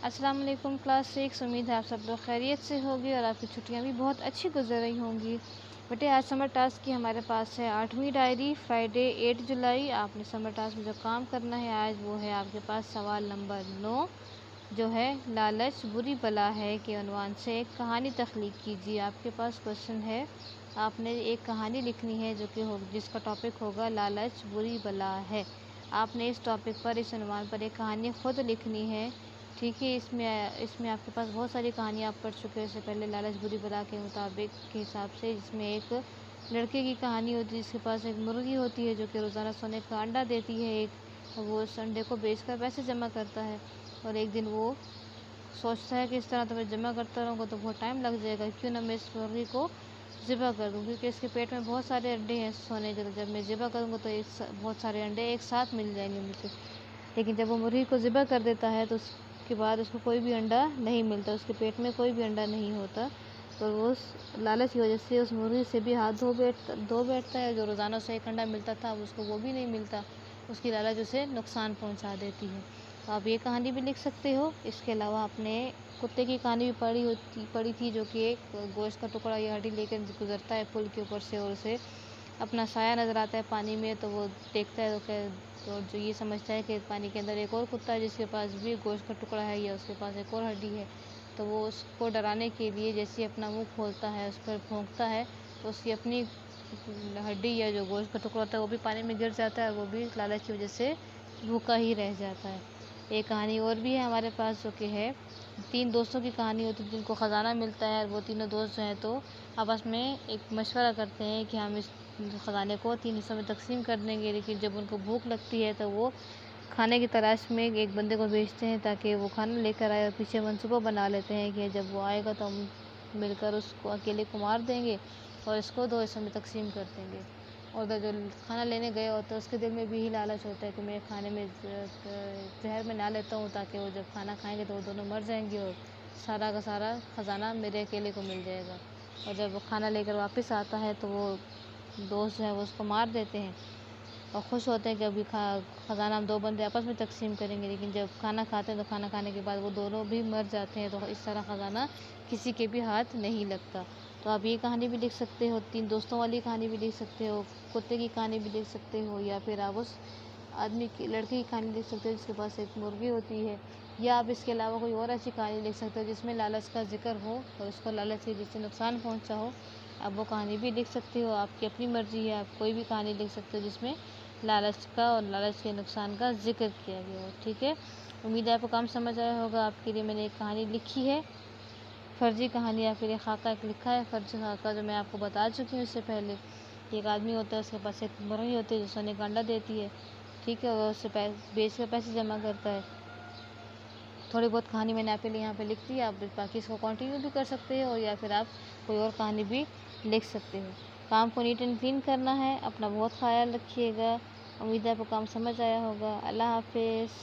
السلام علیکم کلاس 6، امید ہے آپ سب لوگ خیریت سے ہوگی اور آپ کی چھٹیاں بھی بہت اچھی گزر رہی ہوں گی۔ بیٹے آج سمر ٹاسک کی ہمارے پاس ہے 8ویں ڈائری، فرائیڈے 8 جولائی۔ آپ نے سمر ٹاسک میں جو کام کرنا ہے آج وہ ہے آپ کے پاس سوال نمبر 9 جو ہے لالچ بری بلا ہے کے عنوان سے ایک کہانی تخلیق کیجیے۔ آپ کے پاس کوشچن ہے، آپ نے ایک کہانی لکھنی ہے جس کا ٹاپک ہوگا لالچ بری بلا ہے۔ آپ نے اس ٹاپک پر اس عنوان پر ایک کہانی خود لکھنی ہے، ٹھیک ہے۔ اس میں آپ کے پاس بہت ساری کہانیاں آپ پڑھ چکے ہیں اس سے پہلے لالچ بری بلا کے مطابق کے حساب سے، جس میں ایک لڑکے کی کہانی ہوتی ہے جس کے پاس ایک مرغی ہوتی ہے جو کہ روزانہ سونے کا انڈا دیتی ہے، وہ اس انڈے کو بیچ کر پیسے جمع کرتا ہے، اور ایک دن وہ سوچتا ہے کہ اس طرح تو میں جمع کرتا رہوں گا تو بہت ٹائم لگ جائے گا، کیوں نہ میں اس مرغی کو ذبح کر دوں، کیونکہ اس کے پیٹ میں بہت سارے انڈے ہیں سونے کے، تو جب میں ذبح کروں گا تو بہت سارے انڈے ایک ساتھ مل جائیں گے مجھے۔ لیکن جب وہ مرغی کو ذبح کر دیتا ہے تو اس کے بعد اس کو کوئی بھی انڈا نہیں ملتا، اس کے پیٹ میں کوئی بھی انڈا نہیں ہوتا، تو وہ اس لالچ کی وجہ سے اس مرغی سے بھی ہاتھ دھو بیٹھتا ہے، جو روزانہ اسے ایک انڈا ملتا تھا اب اس کو وہ بھی نہیں ملتا، اس کی لالچ اسے نقصان پہنچا دیتی ہے۔ تو آپ یہ کہانی بھی لکھ سکتے ہو۔ اس کے علاوہ آپ نے کتے کی کہانی بھی پڑھی تھی، جو کہ ایک گوشت کا ٹکڑا یا ہڈی لے کر گزرتا ہے پل کے اوپر سے، اور اسے اپنا سایہ نظر آتا ہے پانی میں، تو وہ دیکھتا ہے تو جو یہ سمجھتا ہے کہ پانی کے اندر ایک اور کتا ہے جس کے پاس بھی گوشت کا ٹکڑا ہے یا اس کے پاس ایک اور ہڈی ہے، تو وہ اس کو ڈرانے کے لیے جیسے ہی اپنا منہ کھولتا ہے اس پر پھونکتا ہے تو اس کی اپنی ہڈی یا جو گوشت کا ٹکڑا ہوتا ہے وہ بھی پانی میں گر جاتا ہے، اور وہ بھی لالچ کی وجہ سے بھوکا ہی رہ جاتا ہے۔ ایک کہانی اور بھی ہے ہمارے پاس جو کہ ہے 3 دوستوں کی کہانی ہوتی ہے جن کو خزانہ ملتا ہے، اور وہ تینوں دوست جو ہیں تو آپس میں ایک مشورہ کرتے ہیں کہ ہم اس خزانے کو 3 حصوں میں تقسیم کر دیں گے، لیکن جب ان کو بھوک لگتی ہے تو وہ کھانے کی تلاش میں ایک بندے کو بھیجتے ہیں تاکہ وہ کھانا لے کر آئے، اور پیچھے منصوبہ بنا لیتے ہیں کہ جب وہ آئے گا تو ہم مل کر اس کو اکیلے کو مار دیں گے اور اس کو 2 حصوں میں تقسیم کر دیں گے۔ اور جو کھانا لینے گئے ہوتا ہے اس کے دل میں بھی یہی لالچ ہوتا ہے کہ میں کھانے میں زہر میں نہ لیتا ہوں تاکہ وہ جب کھانا کھائیں گے تو وہ دونوں مر جائیں گے اور سارا کا سارا خزانہ میرے اکیلے کو مل جائے گا۔ اور جب وہ کھانا لے کر واپس آتا ہے تو وہ دوست جو ہے وہ اس کو مار دیتے ہیں اور خوش ہوتے ہیں کہ ابھی خزانہ ہم 2 بندے آپس میں تقسیم کریں گے، لیکن جب کھانا کھاتے ہیں تو کھانا کھانے کے بعد وہ دونوں بھی مر جاتے ہیں، تو اس طرح خزانہ کسی کے بھی ہاتھ نہیں لگتا۔ تو آپ یہ کہانی بھی لکھ سکتے ہو، 3 دوستوں والی کہانی بھی لکھ سکتے ہو، کتے کی کہانی بھی لکھ سکتے ہو، یا پھر آپ اس لڑکے کی کہانی لکھ سکتے ہو جس کے پاس ایک مرغی ہوتی ہے، یا آپ اس کے علاوہ کوئی اور اچھی کہانی لکھ سکتے ہو جس میں لالچ کا ذکر ہو اور اس کو لالچ کی جس سے نقصان پہنچا ہو، آپ وہ کہانی بھی لکھ سکتے ہو۔ آپ کی اپنی مرضی ہے، آپ کوئی بھی کہانی لکھ سکتے ہو جس میں لالچ کا اور لالچ کے نقصان کا ذکر کیا گیا ہو، ٹھیک ہے۔ امید ہے آپ کو کام سمجھ آیا ہوگا۔ آپ کے لیے میں نے ایک کہانی لکھی ہے، فرضی کہانی یا پھر ایک خاکہ لکھا ہے، فرضی خاکہ جو میں آپ کو بتا چکی ہوں اس سے پہلے۔ ایک آدمی ہوتا ہے، اس کے پاس ایک مرغی ہوتی ہے جو سونے کا انڈا دیتی ہے، ٹھیک ہے، وہ اس سے بیچ کر پیسے جمع کرتا ہے۔ تھوڑی بہت کہانی میں نے آپ کے لیے یہاں پہ لکھ دی، آپ باقی اس کو کنٹینیو بھی کر سکتے ہو، یا پھر آپ کوئی اور کہانی بھی لکھ سکتے ہو۔ کام کو نیٹ اینڈ کلین کرنا ہے، اپنا بہت خیال رکھیے گا۔ امید ہے آپ کو کام سمجھ آیا ہوگا۔ اللہ حافظ۔